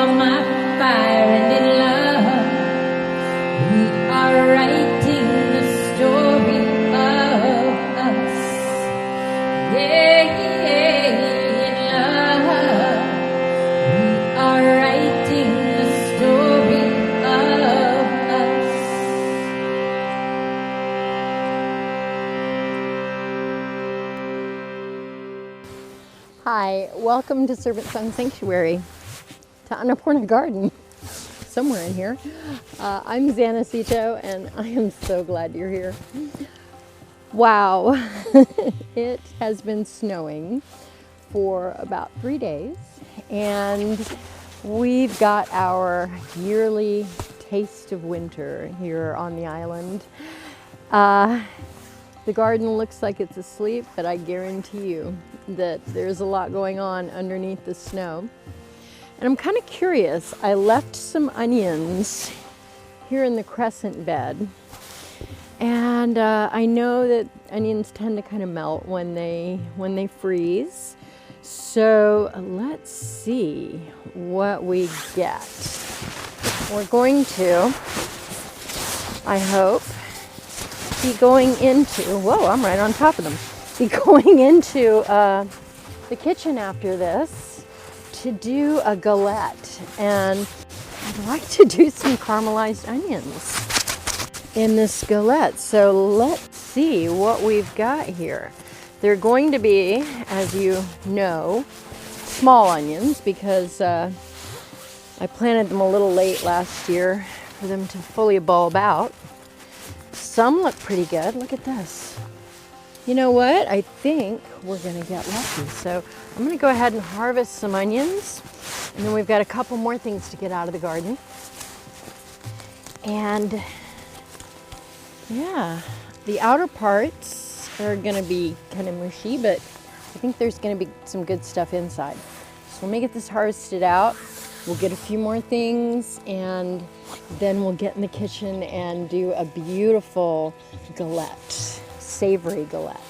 on my fire and in love. We are writing the story of us. Yeah, in love. We are writing the story of us. Hi, welcome to SerpentSong Sanctuary, to Annapurna Garden, somewhere in here. I'm Xanna Seto, and I am so glad you're here. Wow, it has been snowing for about 3 days, and we've got our yearly taste of winter here on the island. The garden looks like it's asleep, but I guarantee you that there's a lot going on underneath the snow. And I'm kind of curious. I left some onions here in the crescent bed. And I know that onions tend to kind of melt when they freeze. So let's see what we get. We're going to, I hope, be going into, whoa, I'm right on top of them, be going into the kitchen after this to do a galette. And I'd like to do some caramelized onions in this galette. So let's see what we've got here. They're going to be, as you know, small onions because I planted them a little late last year for them to fully bulb out. Some look pretty good. Look at this. You know what? I think we're going to get lucky. So I'm going to go ahead and harvest some onions. And then we've got a couple more things to get out of the garden. And yeah, the outer parts are going to be kind of mushy, but I think there's going to be some good stuff inside. So let me get this harvested out. We'll get a few more things, and then we'll get in the kitchen and do a beautiful galette, savory galette.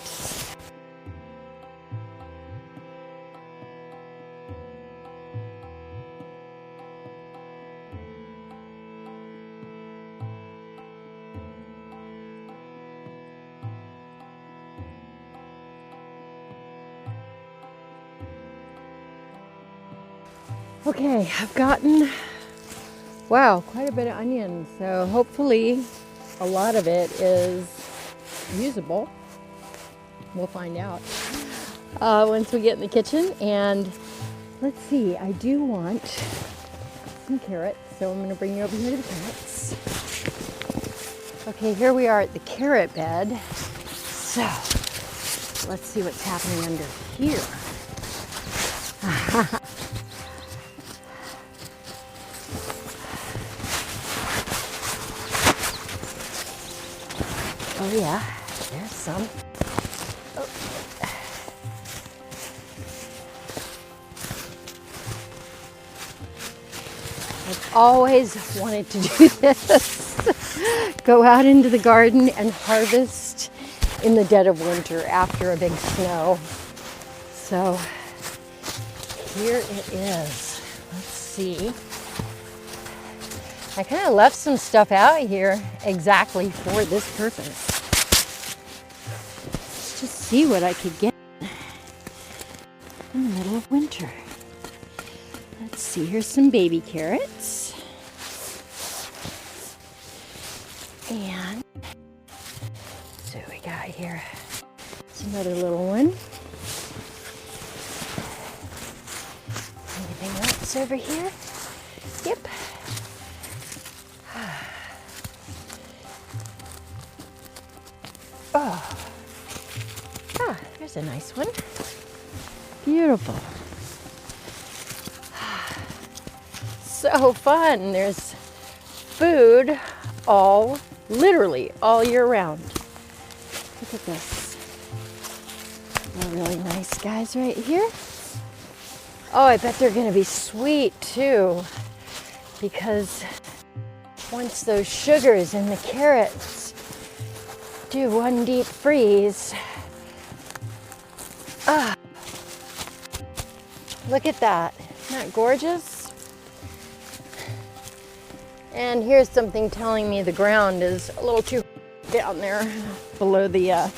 Okay, I've gotten, wow, quite a bit of onion. So hopefully a lot of it is usable. We'll find out once we get in the kitchen. And let's see, I do want some carrots. So I'm gonna bring you over here to the carrots. Okay, here we are at the carrot bed. So let's see what's happening under here. Oh yeah, there's some. Oh. I've always wanted to do this. Go out into the garden and harvest in the dead of winter after a big snow. So here it is. Let's see. I kind of left some stuff out here exactly for this purpose. Let's just see what I could get in the middle of winter. Let's see, here's some baby carrots. And so we got here. It's another little one. Anything else over here? Yep. Oh, there's a nice one. Beautiful. So fun. There's food literally all year round. Look at this. They're really nice guys right here. Oh, I bet they're going to be sweet too, because once those sugars in the carrots do one deep freeze. Look at that. Isn't that gorgeous? And here's something telling me the ground is a little too down there below the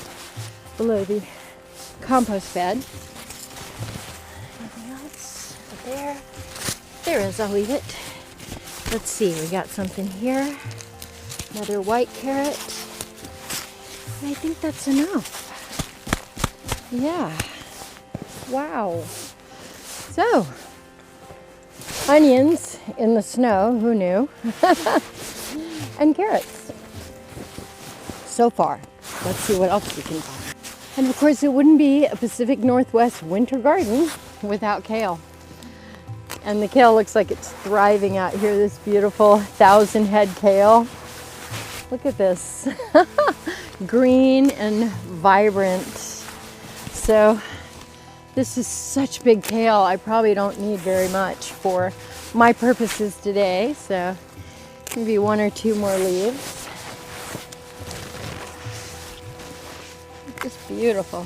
compost bed. Anything else up there? There is, I'll leave it. Let's see, we got something here. Another white carrot. I think that's enough. Yeah. Wow. So, onions in the snow, who knew? And carrots. So far. Let's see what else we can find. And of course, it wouldn't be a Pacific Northwest winter garden without kale. And the kale looks like it's thriving out here, this beautiful 1,000-head kale. Look at this. Green and vibrant. So this is such big kale. I probably don't need very much for my purposes today. So maybe 1 or 2 more leaves. Just beautiful.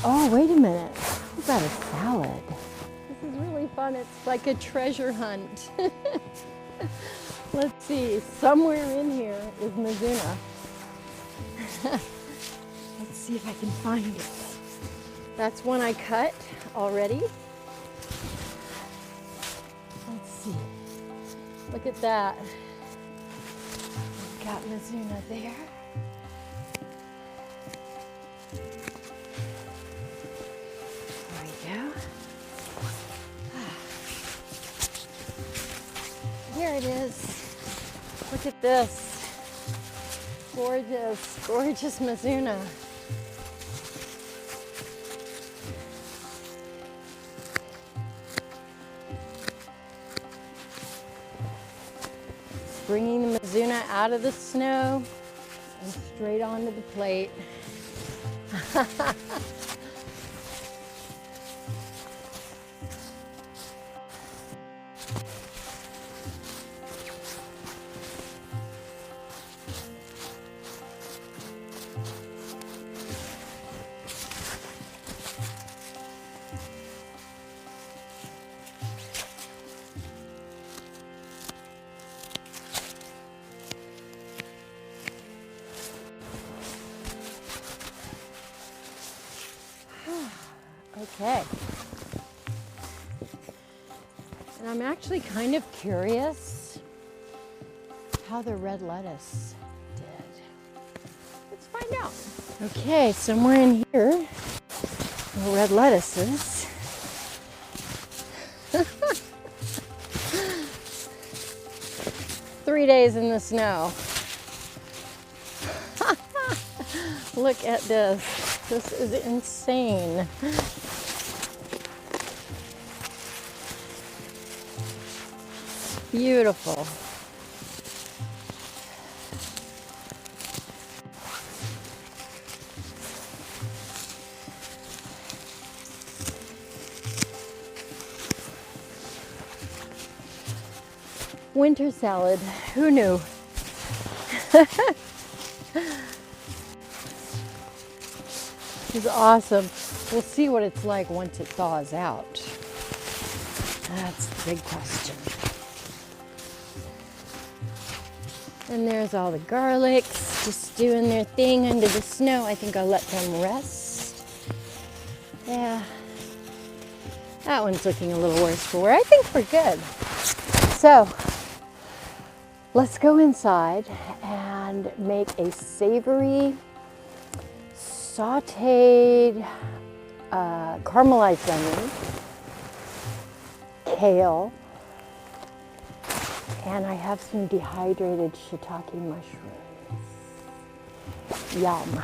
Oh, wait a minute. We've got a salad. This is really fun. It's like a treasure hunt. Let's see. Somewhere in here is Mizuna. Let's see if I can find it. That's one I cut already. Let's see. Look at that. We've got Mizuna there. There we go. Here it is. Look at this. Gorgeous, gorgeous Mizuna. Bringing the Mizuna out of the snow and straight onto the plate. Okay. And I'm actually kind of curious how the red lettuce did. Let's find out. Okay, somewhere in here, the red lettuce is. 3 days in the snow. Look at this. This is insane. Beautiful. Winter salad. Who knew? This is awesome. We'll see what it's like once it thaws out. That's the big question. And there's all the garlics just doing their thing under the snow. I think I'll let them rest. Yeah. That one's looking a little worse for wear. I think we're good. So, let's go inside and make a savory, sauteed, caramelized onion, kale, and I have some dehydrated shiitake mushrooms. Yum.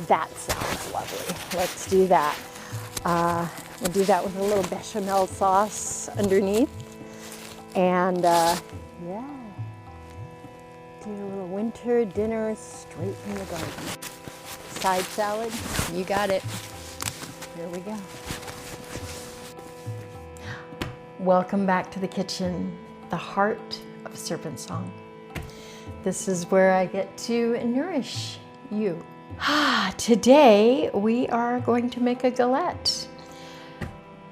That sounds lovely. Let's do that. We'll do that with a little bechamel sauce underneath. And yeah, do a little winter dinner straight from the garden. Side salad, you got it. Here we go. Welcome back to the kitchen, the heart of SerpentSong. This is where I get to nourish you. Today we are going to make a galette.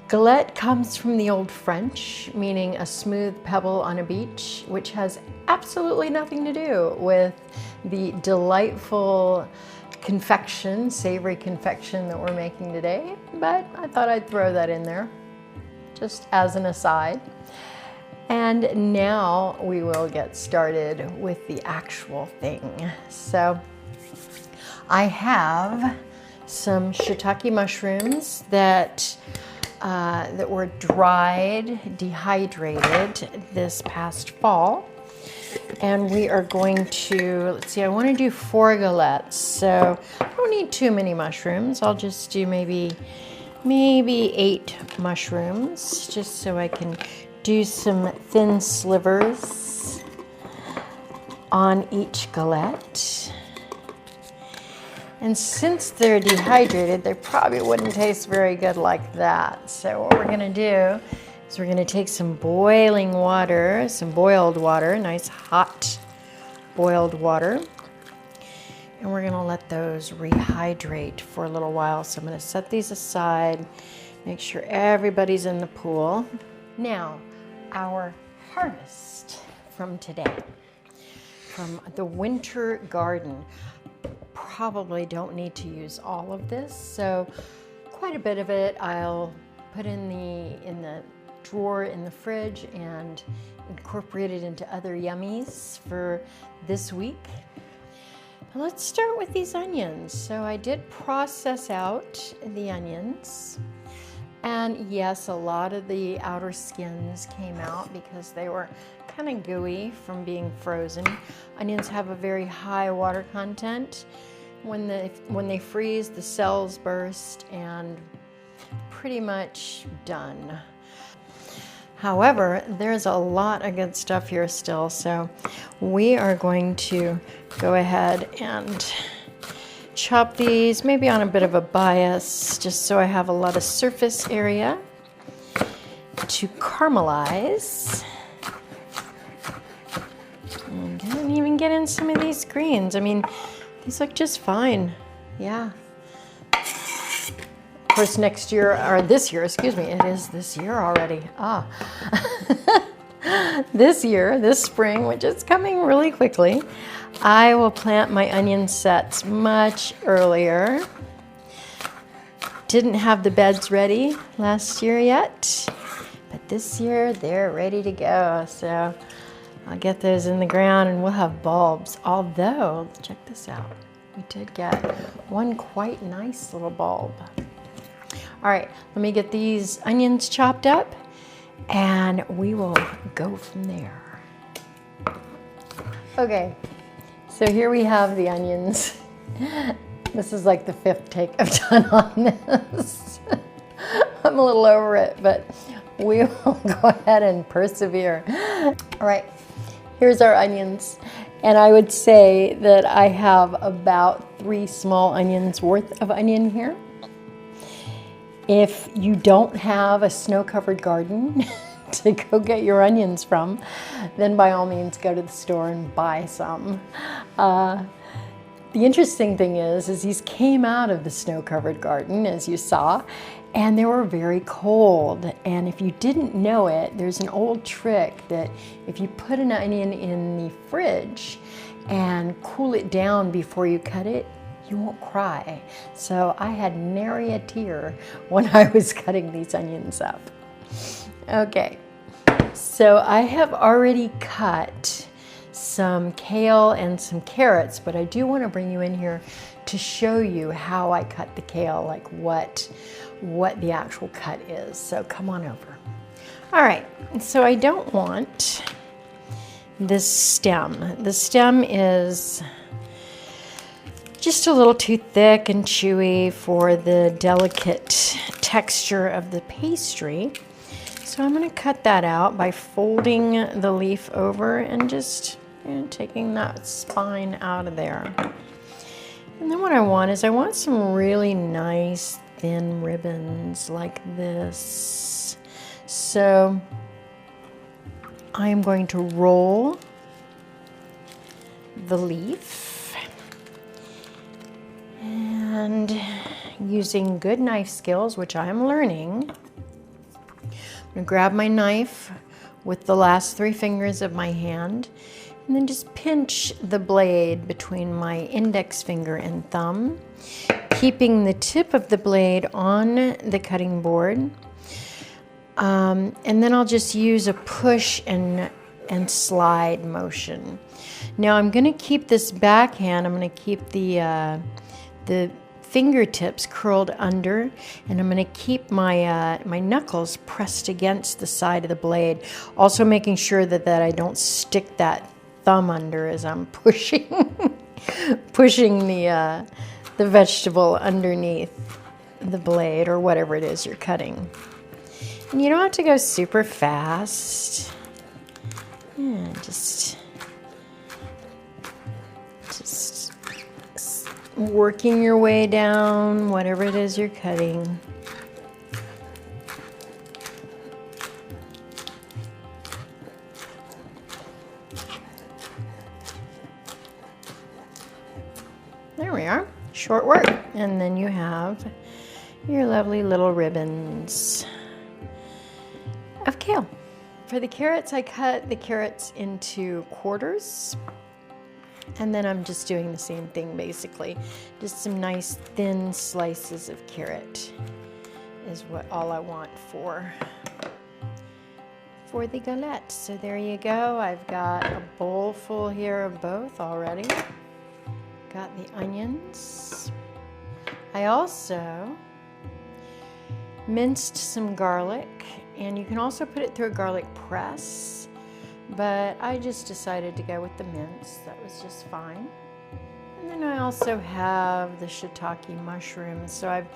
Galette comes from the old French, meaning a smooth pebble on a beach, which has absolutely nothing to do with the delightful confection, savory confection that we're making today, but I thought I'd throw that in there just as an aside. And now we will get started with the actual thing. So I have some shiitake mushrooms that were dried, dehydrated this past fall. And we are going to, let's see, I want to do 4 galettes. So I don't need too many mushrooms. I'll just do maybe 8 mushrooms, just so I can do some thin slivers on each galette. And since they're dehydrated, they probably wouldn't taste very good like that. So what we're gonna do is we're gonna take some boiling water, some boiled water, nice hot boiled water, and we're gonna let those rehydrate for a little while. So I'm gonna set these aside, make sure everybody's in the pool. Now, our harvest from today, from the winter garden. Probably don't need to use all of this, so quite a bit of it I'll put in the drawer in the fridge and incorporate it into other yummies for this week. But let's start with these onions. So I did process out the onions, and yes, a lot of the outer skins came out because they were kind of gooey from being frozen. Onions have a very high water content. When they freeze, the cells burst and pretty much done. However, there's a lot of good stuff here still, so we are going to go ahead and chop these maybe on a bit of a bias, just so I have a lot of surface area to caramelize. And didn't even get in some of these greens. I mean, these look just fine. Yeah. Of course, next year, or this year, excuse me, it is this year already. This year, this spring, which is coming really quickly, I will plant my onion sets much earlier. Didn't have the beds ready last year yet, but this year they're ready to go. So I'll get those in the ground and we'll have bulbs. Although, check this out. We did get one quite nice little bulb. All right, let me get these onions chopped up and we will go from there. Okay, so here we have the onions. This is like the 5th take I've done on this. I'm a little over it, but we will go ahead and persevere. All right. Here's our onions, and I would say that I have about 3 small onions worth of onion here. If you don't have a snow-covered garden to go get your onions from, then by all means go to the store and buy some. The interesting thing is these came out of the snow-covered garden, as you saw, and they were very cold. And if you didn't know it, there's an old trick that if you put an onion in the fridge and cool it down before you cut it, you won't cry. So I had nary a tear when I was cutting these onions up. Okay, so I have already cut some kale and some carrots, but I do want to bring you in here to show you how I cut the kale, like what the actual cut is. So come on over. All right, so I don't want this stem. The stem is just a little too thick and chewy for the delicate texture of the pastry. So I'm going to cut that out by folding the leaf over and just taking that spine out of there. And then what I want is I want some really nice thin ribbons like this. So I am going to roll the leaf and using good knife skills, which I am learning, I'm gonna grab my knife with the last 3 fingers of my hand and then just pinch the blade between my index finger and thumb, keeping the tip of the blade on the cutting board. And then I'll just use a push and slide motion. Now I'm going to keep this backhand, I'm going to keep the fingertips curled under, and I'm going to keep my my knuckles pressed against the side of the blade, also making sure that I don't stick that thumb under as I'm pushing pushing the vegetable underneath the blade or whatever it is you're cutting. And you don't have to go super fast. Yeah, just working your way down whatever it is you're cutting. There we are. Short work. And then you have your lovely little ribbons of kale. For the carrots, I cut the carrots into quarters, and then I'm just doing the same thing basically. Just some nice thin slices of carrot is what all I want for the galette. So there you go. I've got a bowl full here of both already. Got the onions. I also minced some garlic, and you can also put it through a garlic press, but I just decided to go with the mince. That was just fine. And then I also have the shiitake mushrooms, so I've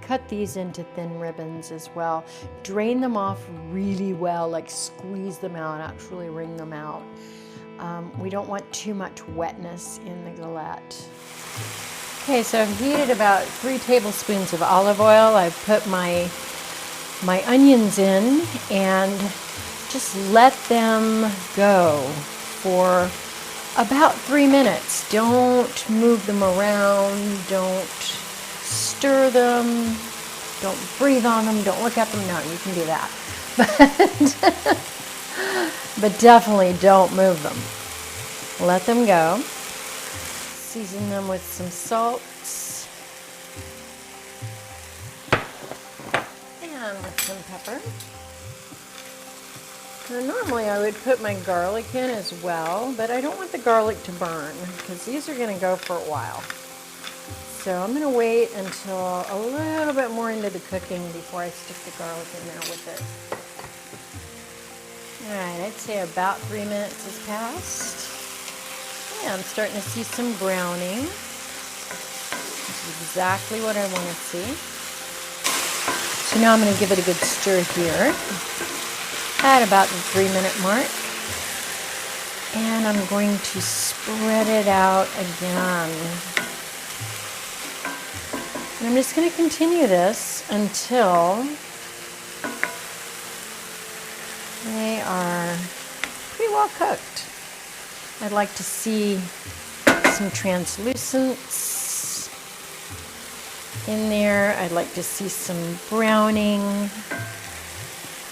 cut these into thin ribbons as well. Drain them off really well, like squeeze them out, actually wring them out. We don't want too much wetness in the galette. Okay, so I've heated about 3 tablespoons of olive oil. I've put my onions in and just let them go for about 3 minutes. Don't move them around, don't stir them, don't breathe on them, don't look at them. No, you can do that. But definitely don't move them. Let them go. Season them with some salt and with some pepper. Now, normally I would put my garlic in as well, but I don't want the garlic to burn because these are going to go for a while. So I'm going to wait until a little bit more into the cooking before I stick the garlic in there with it. Alright, I'd say about 3 minutes has passed. Yeah, I'm starting to see some browning. This is exactly what I want to see. So now I'm going to give it a good stir here at about the 3-minute mark. And I'm going to spread it out again. And I'm just going to continue this until they are pretty well cooked. I'd like to see some translucence in there. I'd like to see some browning,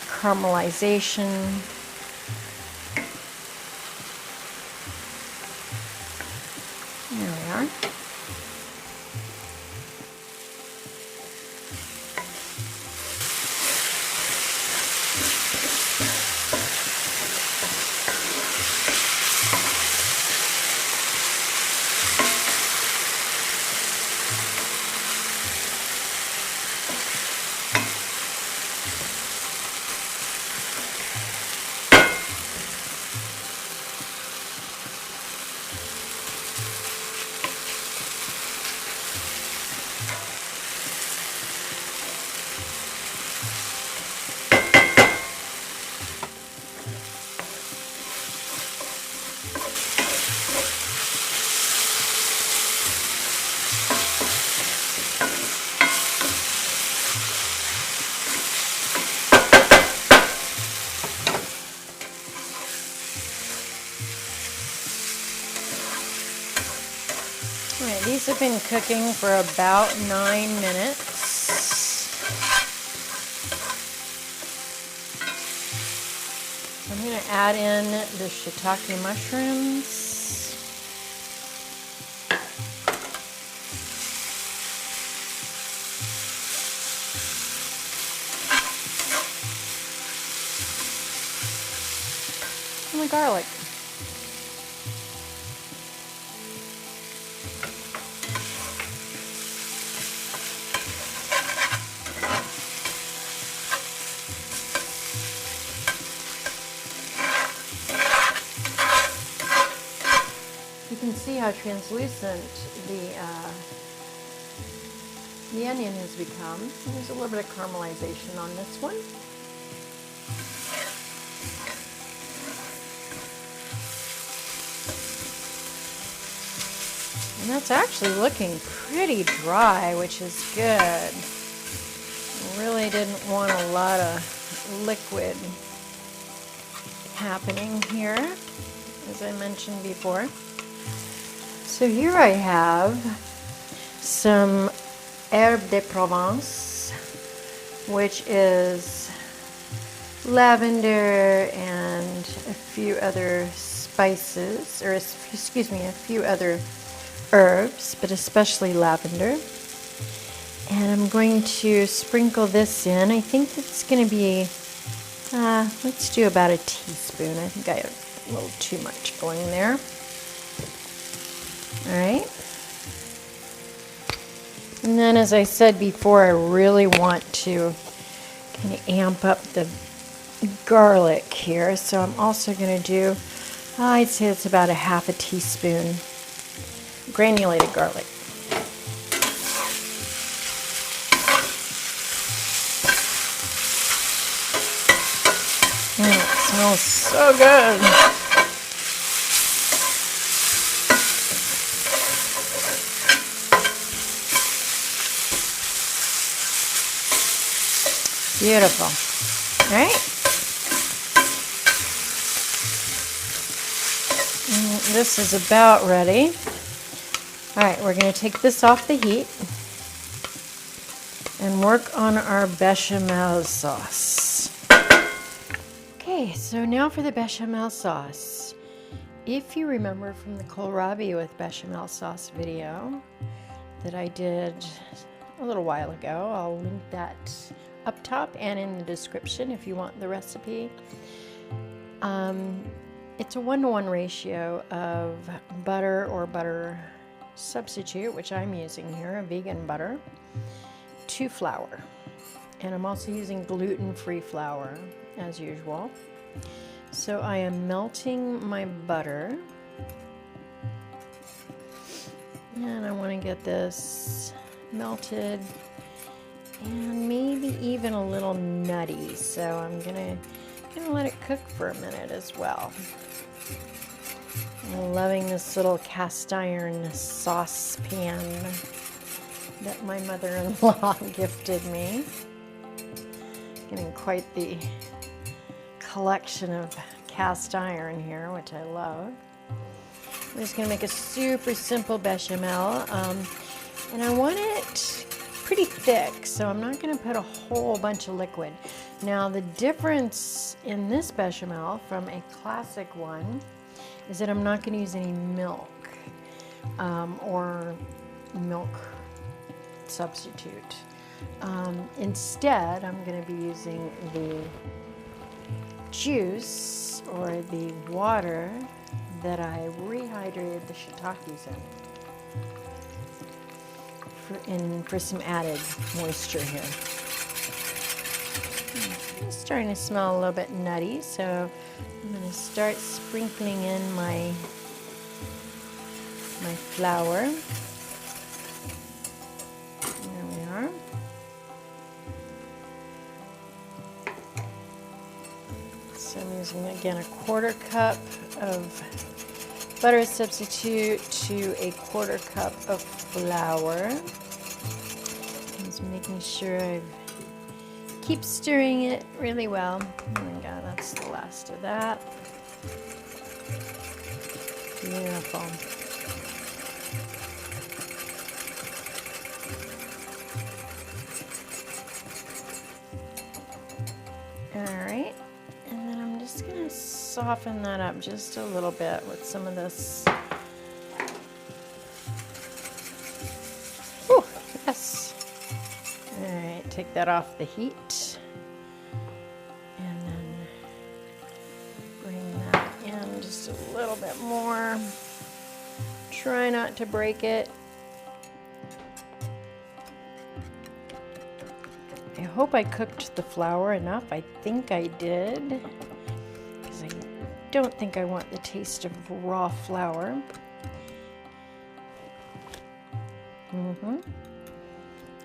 caramelization. There we are. Alright, these have been cooking for about 9 minutes. I'm going to add in the shiitake mushrooms. And the garlic. You can see how translucent the onion has become. There's a little bit of caramelization on this one. And that's actually looking pretty dry, which is good. Really didn't want a lot of liquid happening here, as I mentioned before. So here I have some herbe de Provence, which is lavender and a few other spices, or excuse me, a few other herbs, but especially lavender. And I'm going to sprinkle this in. I think it's going to be, let's do about a teaspoon. I think I have a little too much going there. All right. And then, as I said before, I really want to kind of amp up the garlic here. So I'm also going to do, I'd say it's about a half a teaspoon granulated garlic. It smells so good. Beautiful. All right. And this is about ready. All right, we're going to take this off the heat and work on our bechamel sauce. Okay, so now for the bechamel sauce. If you remember from the Kohlrabi with bechamel sauce video that I did a little while ago, I'll link that up top and in the description if you want the recipe. It's a 1-to-1 ratio of butter or butter substitute, which I'm using here, a vegan butter, to flour. And I'm also using gluten-free flour as usual. So I am melting my butter. And I want to get this melted and maybe even a little nutty. So I'm gonna let it cook for a minute as well. I'm loving this little cast iron saucepan that my mother-in-law gifted me. Getting quite the collection of cast iron here, which I love. I'm just gonna make a super simple bechamel, and I want it pretty thick, so I'm not going to put a whole bunch of liquid. Now, the difference in this bechamel from a classic one is that I'm not going to use any milk or milk substitute. Instead, I'm going to be using the juice or the water that I rehydrated the shiitakes in for some added moisture here. It's starting to smell a little bit nutty, so I'm going to start sprinkling in my flour. There we are. So I'm using again a 1/4 cup of butter substitute to a 1/4 cup of flour. Just making sure I keep stirring it really well. Oh my God, that's the last of that. Beautiful. All right, and then I'm just gonna soften that up just a little bit with some of this. Oh, yes. All right, take that off the heat. And then bring that in just a little bit more. Try not to break it. I hope I cooked the flour enough. I think I did, because I don't think I want the taste of raw flour.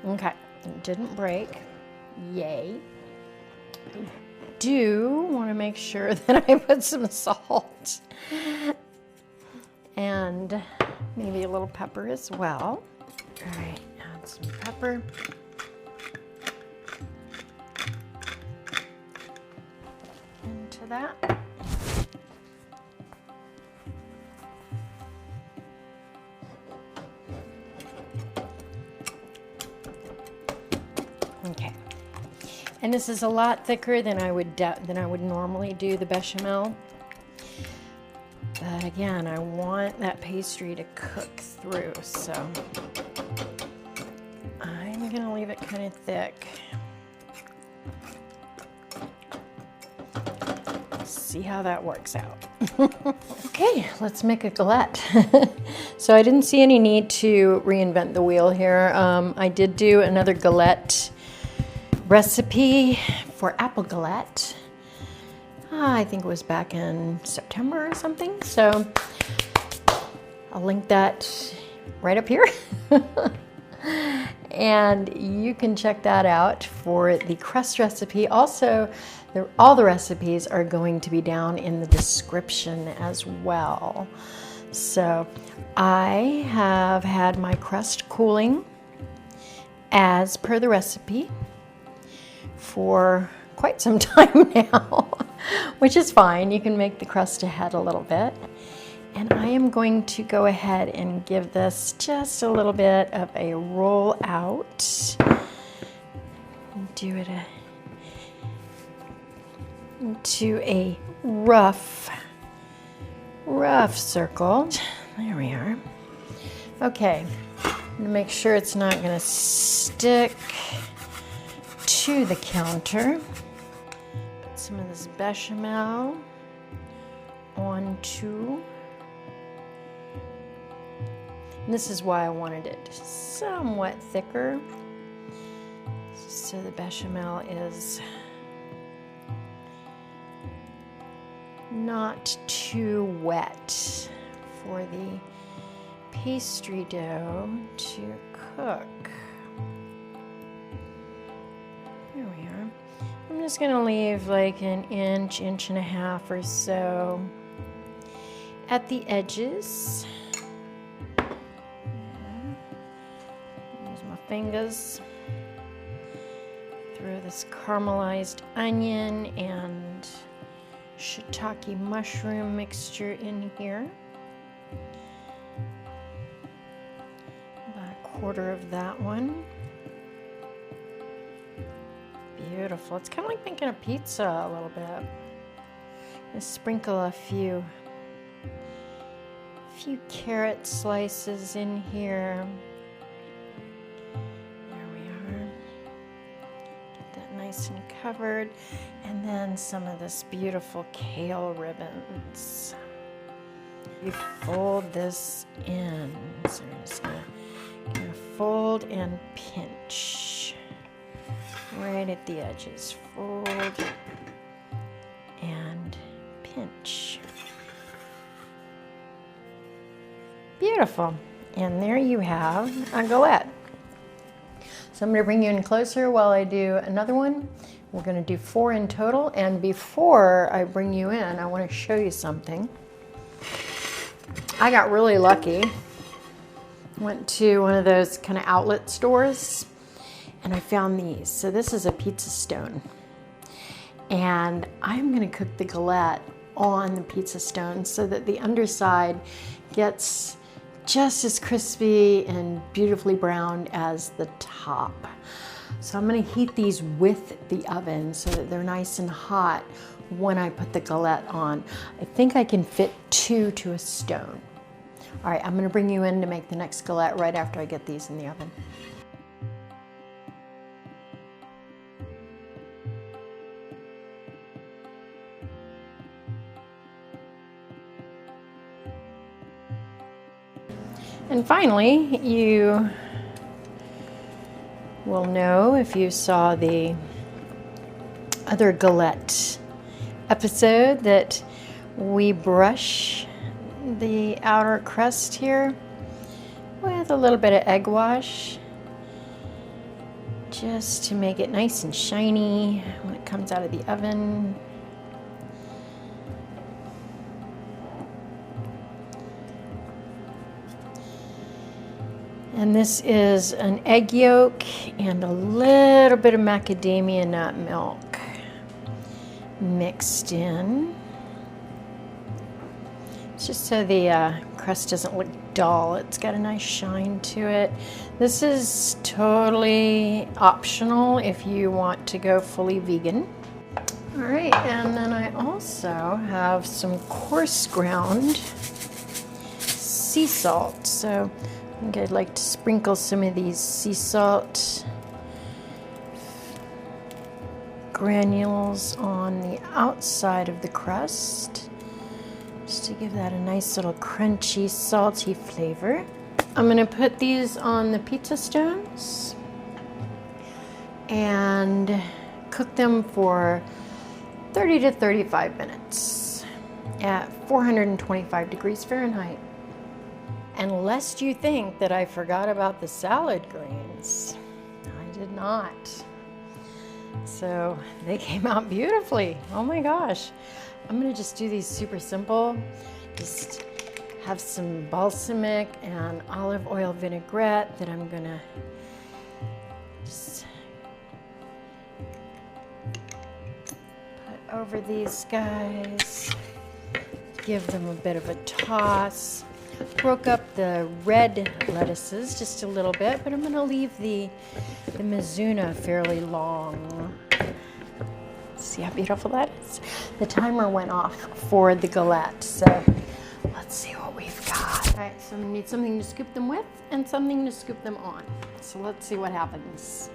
Okay, it didn't break. Yay. I do want to make sure that I put some salt and maybe a little pepper as well. All right, add some pepper. Into that. Okay, and this is a lot thicker than I would normally do the bechamel. But again, I want that pastry to cook through, so I'm gonna leave it kind of thick. See how that works out. Okay, let's make a galette. So I didn't see any need to reinvent the wheel here. I did do another galette recipe for Apple Galette. I think it was back in September or something. So I'll link that right up here. And you can check that out for the crust recipe. Also, all the recipes are going to be down in the description as well. So I have had my crust cooling as per the recipe for quite some time now, which is fine. You can make the crust ahead a little bit. And I am going to go ahead and give this just a little bit of a roll out. Do it into a rough circle. There we are. Okay, I'm gonna make sure it's not gonna stick to the counter. Put some of this bechamel onto. And this is why I wanted it somewhat thicker, so the bechamel is not too wet for the pastry dough to cook. Here we are. I'm just gonna leave like an inch and a half or so at the edges. Use my fingers. Throw this caramelized onion and shiitake mushroom mixture in here. About a quarter of that one. Beautiful. It's kind of like making a pizza a little bit. Just sprinkle a few carrot slices in here. There we are. Get that nice and covered. And then some of this beautiful kale ribbons. You fold this in. So I'm just gonna fold and pinch right at the edges. Fold and pinch. Beautiful. And there you have a galette. So I'm going to bring you in closer while I do another one. We're going to do 4 in total. And before I bring you in, I want to show you something. I got really lucky. Went to one of those kind of outlet stores and I found these. So this is a pizza stone. And I'm going to cook the galette on the pizza stone so that the underside gets just as crispy and beautifully browned as the top. So I'm going to heat these with the oven so that they're nice and hot when I put the galette on. I think I can fit 2 to a stone. All right, I'm gonna bring you in to make the next galette right after I get these in the oven. And finally, you will know if you saw the other galette episode that we brush the outer crust here with a little bit of egg wash just to make it nice and shiny when it comes out of the oven. And this is an egg yolk and a little bit of macadamia nut milk mixed in. It's just so the crust doesn't look dull. It's got a nice shine to it. This is totally optional if you want to go fully vegan. All right, and then I also have some coarse ground sea salt. So I think I'd like to sprinkle some of these sea salt granules on the outside of the crust, just to give that a nice little crunchy, salty flavor. I'm going to put these on the pizza stones and cook them for 30 to 35 minutes at 425 degrees Fahrenheit. And lest you think that I forgot about the salad greens, I did not. So they came out beautifully. Oh my gosh. I'm gonna just do these super simple. Just have some balsamic and olive oil vinaigrette that I'm gonna just put over these guys. Give them a bit of a toss. Broke up the red lettuces just a little bit, but I'm going to leave the Mizuna fairly long. See how beautiful that is? The timer went off for the galette, so let's see what we've got. All right, so I'm going to need something to scoop them with and something to scoop them on. So let's see what happens.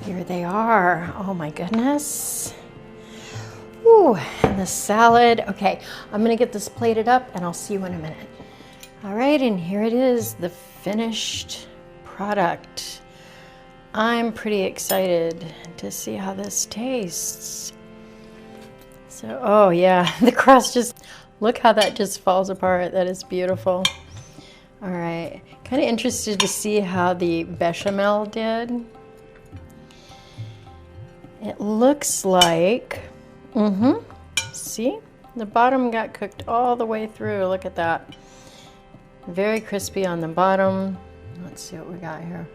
Here they are. Oh my goodness. Ooh, and the salad. Okay, I'm gonna get this plated up and I'll see you in a minute. All right, and here it is, the finished product. I'm pretty excited to see how this tastes. So, oh yeah, the crust just, look how that just falls apart. That is beautiful. All right, kind of interested to see how the bechamel did. It looks like, see, the bottom got cooked all the way through. Look at that. Very crispy on the bottom. Let's see what we got here.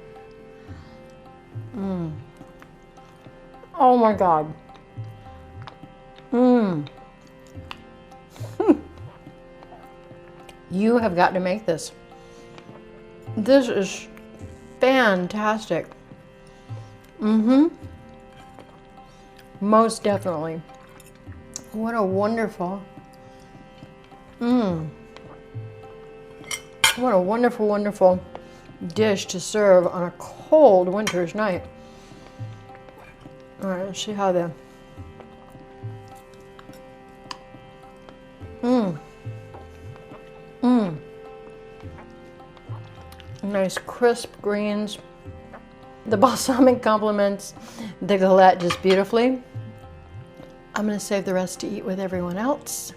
Oh my God. You have got to make this. This is fantastic. Most definitely. What a wonderful, what a wonderful, wonderful dish to serve on a cold winter's night. All right, let's see how the, nice crisp greens. The balsamic complements the galette just beautifully. I'm gonna save the rest to eat with everyone else.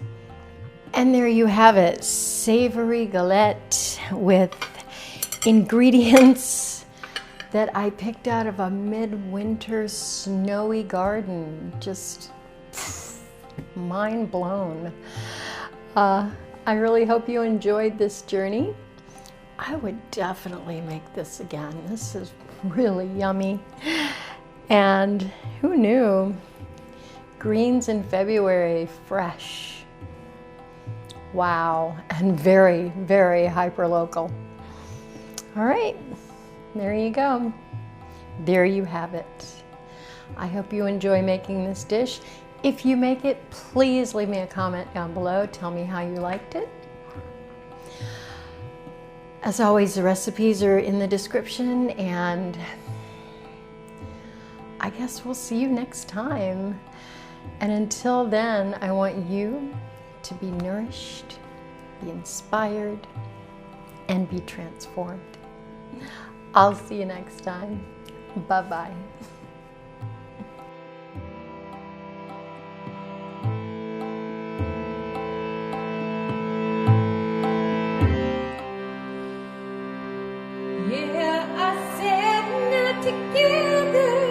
And there you have it, savory galette with ingredients that I picked out of a midwinter snowy garden. Just mind blown. I really hope you enjoyed this journey. I would definitely make this again. This is really yummy. And who knew? Greens in February, fresh. Wow, and very, very hyper local. All right, there you go. There you have it. I hope you enjoy making this dish. If you make it, please leave me a comment down below. Tell me how you liked it. As always, the recipes are in the description, and I guess we'll see you next time. And until then, I want you to be nourished, be inspired, and be transformed. I'll see you next time. Bye-bye. Yeah, I said not together.